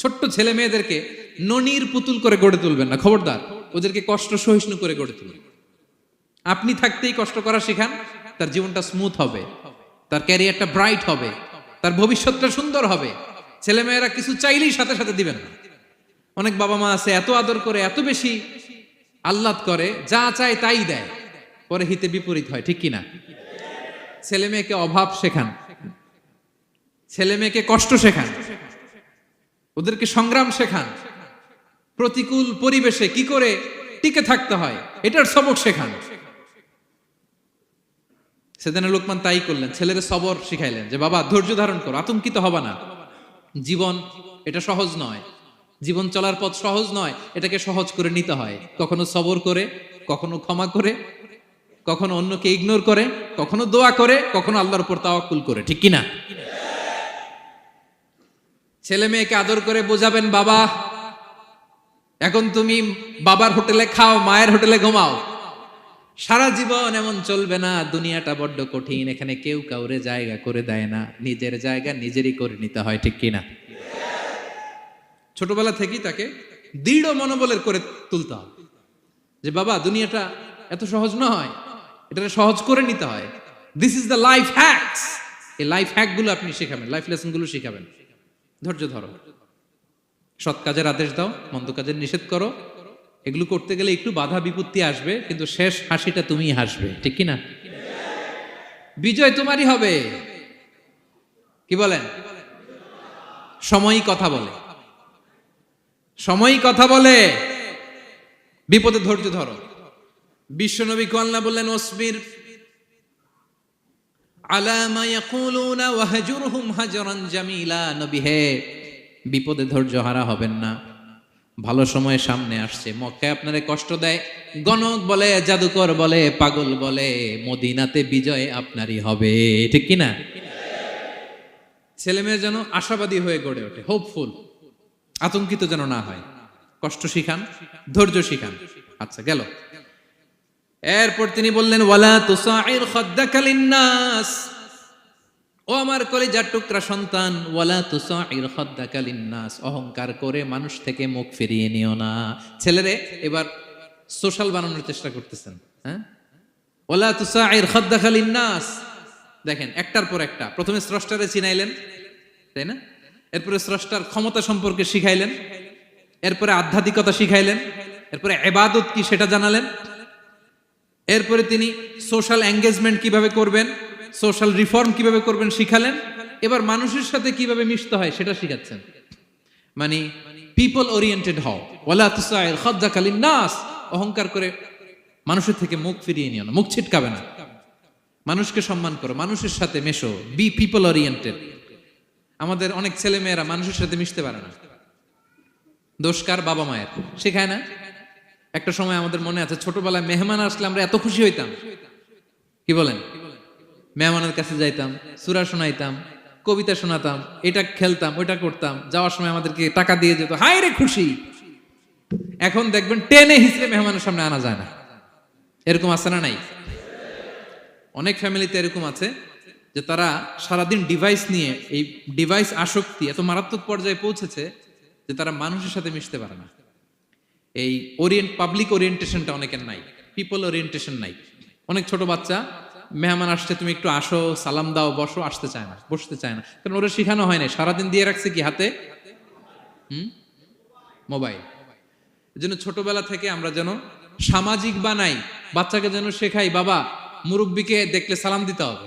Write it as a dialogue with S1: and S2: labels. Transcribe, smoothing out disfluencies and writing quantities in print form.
S1: ছোট্ট ছেলে মেয়েদেরকে ননির পুতুল করে গড়ে তুলবেন না, খবরদার। ওদেরকে কষ্ট সহিষ্ণু করে গড়ে তুলবেন। আপনি থাকতেই কষ্ট করা শেখান, তার জীবনটা স্মুথ হবে, তার ক্যারিয়ারটা ব্রাইট হবে, তার ভবিষ্যৎটা সুন্দর হবে। ছেলেমেয়েরা কিছু চাইলেই সাথে সাথে দিবেন না। অনেক বাবা মা আছে এত আদর করে, এত বেশি আহ্লাদ করে, যা চায় তাই দেয়, পরে হিতে বিপরীত হয়, ঠিক কিনা? ছেলে মেয়েকে অভাব শেখান, ছেলে মেয়েকে কষ্ট শেখান, ওদেরকে সংগ্রাম শেখান, প্রতিকূল পরিবেশে কি করে টিকে থাকতে হয় এটার সবক শেখান। সেদিন লোকমান তাই করলেন, ছেলেরা সবর শিখাইলেন যে বাবা ধৈর্য ধারণ করো, আতঙ্কিত হবা না। জীবন এটা সহজ নয়, জীবন চলার পথ সহজ নয়, এটাকে সহজ করে নিতে হয়। কখনো সবর করে, কখনো ক্ষমা করে, কখনো অন্যকে ইগনোর করে, কখনো দোয়া করে, কখনো আল্লাহর উপর তাওয়াক্কুল করে, ঠিক কিনা? ছেলে মেয়েকে আদর করে বোঝাবেন, বাবা এখন তুমি বাবার হোটেলে খাও, মায়ের হোটেলে ঘুমাও। সারা জীবন এমন চলবে না, দুনিয়াটা বড্ড কঠিন, এখানে কেউ কাউরে জায়গা করে দেয় না, নিজের জায়গা নিজেরই করে নিতে হয়, ঠিক কিনা? ছোটবেলা থেকেই তাকে দৃঢ় মনোবলের করে তুলতে হবে যে বাবা দুনিয়াটা এত সহজ নয়, এটা সহজ করে নিতে হয়। This is the life hacks. এই লাইফ হ্যাক গুলো আপনি শেখাবেন, লাইফ লেসন গুলো শেখাবেন। ধৈর্য ধরো, সৎ কাজের আদেশ দাও, মন্দ কাজের নিষেধ করো। এগুলো করতে গেলে একটু বাধা বিপত্তি আসবে, কিন্তু শেষ হাসিটা তুমিই হাসবে, ঠিক কিনা? বিজয় তোমারই হবে। কি বলেন? সময়ই কথা বলে, সময়ই কথা বলে। বিপদে ধৈর্য ধরো। বিশ্বনবী আল্লাহ বললেন ওসবির আলা মা ইয়াকুলুনা ওয়াহজুরহুম হাজরান জামিলা। নবী হে, বিপদে ধৈর্য হারা হবেন না। ভালো সময় সামনে আসছে, মক্কায় আপনারে কষ্ট দেয়, গণক বলে, জাদুকর বলে, পাগল বলে, মদিনাতে বিজয় আপনারই হবে, ঠিক কিনা? ছেলে মেয়ে যেন আশাবাদী হয়ে গড়ে ওঠে, হোপফুল, আতঙ্কিত যেন না হয়। কষ্ট শিখান, ধৈর্য শিখান। আচ্ছা গেল। এরপর তিনি বললেন ওয়ালা তুসাইর খাদ্দাকা লিন্নাস। ও আমার কলিজার টুকরা সন্তান, ওয়ালা তুসাইর খাদ্দাকা লিন্নাস, অহংকার করে মানুষ থেকে মুখ ফিরিয়ে নিও না। ছেলেরে এবার সোশ্যাল বানানোর চেষ্টা করতেছেন, হ্যাঁ? ওয়ালা তুসাইর খাদ্দাকা লিন্নাস। দেখেন একটার পর একটা, প্রথমে স্রষ্টারে চিনাইলেন, তাই না? এরপরে স্রষ্টার ক্ষমতা সম্পর্কে শিখাইলেন, এরপরে আধ্যাত্মিকতা শিখাইলেন, এরপরে ইবাদত কি সেটা জানালেন, এরপরে তিনি সোশ্যাল এঙ্গেজমেন্ট কিভাবে করবেন, সোশ্যাল রিফর্ম কিভাবে করবেন শিখালেন। এবার মানুষের সাথে কিভাবে মিশতে হয় সেটা শিখাচ্ছেন। মানে পিপল ওরিয়েন্টেড হও। ওয়ালা তুসাইর খাদ্দাকা লিন্নাস, অহংকার করে মানুষের থেকে মুখ ফিরিয়ে নিও না, মুখ ছিটকাবে না। মানুষকে সম্মান করো, মানুষের সাথে মেশো, বি পিপল ওরিয়েন্টেড। আমাদের অনেক ছেলে মেয়েরা মানুষের সাথে মিশতে পারে না। দোষ কার? বাবা মায়ের, শেখায় না। একটা সময় আমাদের মনে আছে, ছোটবেলায় মেহমান আসলে আমরা এত খুশি হইতাম, কি বলেন? মেহমানের কাছে যাইতাম, সূরা শোনাইতাম, কবিতা শোনাতাম, এটা খেলতাম, ওইটা করতাম, যাওয়ার সময় আমাদেরকে টাকা দিয়ে যেত, হায় রে খুশি। এখন দেখবেন টেনে হিসেবে মেহমানের সামনে আনা যায় না। এরকম আছে না নাই? অনেক ফ্যামিলিতে এরকম আছে যে তারা সারাদিন ডিভাইস নিয়ে, এই ডিভাইস আসক্তি এত মারাত্মক পর্যায়ে পৌঁছেছে যে তারা মানুষের সাথে মিশতে পারে না। এই পাবলিক ওরিয়েন্টেশনটা অনেকের নাই, পিপল ওরিয়েন্টেশন নাই। অনেক ছোট বাচ্চা, মেহমান আসছে, তুমি একটু আসো, সালাম দাও, বসো, আসতে চায় না, বসতে চায় না, কারণ ওরা শিখানো হয় না। সারাদিন দিয়ে রাখছে কি হাতে? মোবাইল। এই জন্য ছোটবেলা থেকে আমরা যেন সামাজিক বানাই, বাচ্চাকে যেন শেখাই, বাবা মুরব্বীকে দেখলে সালাম দিতে হবে।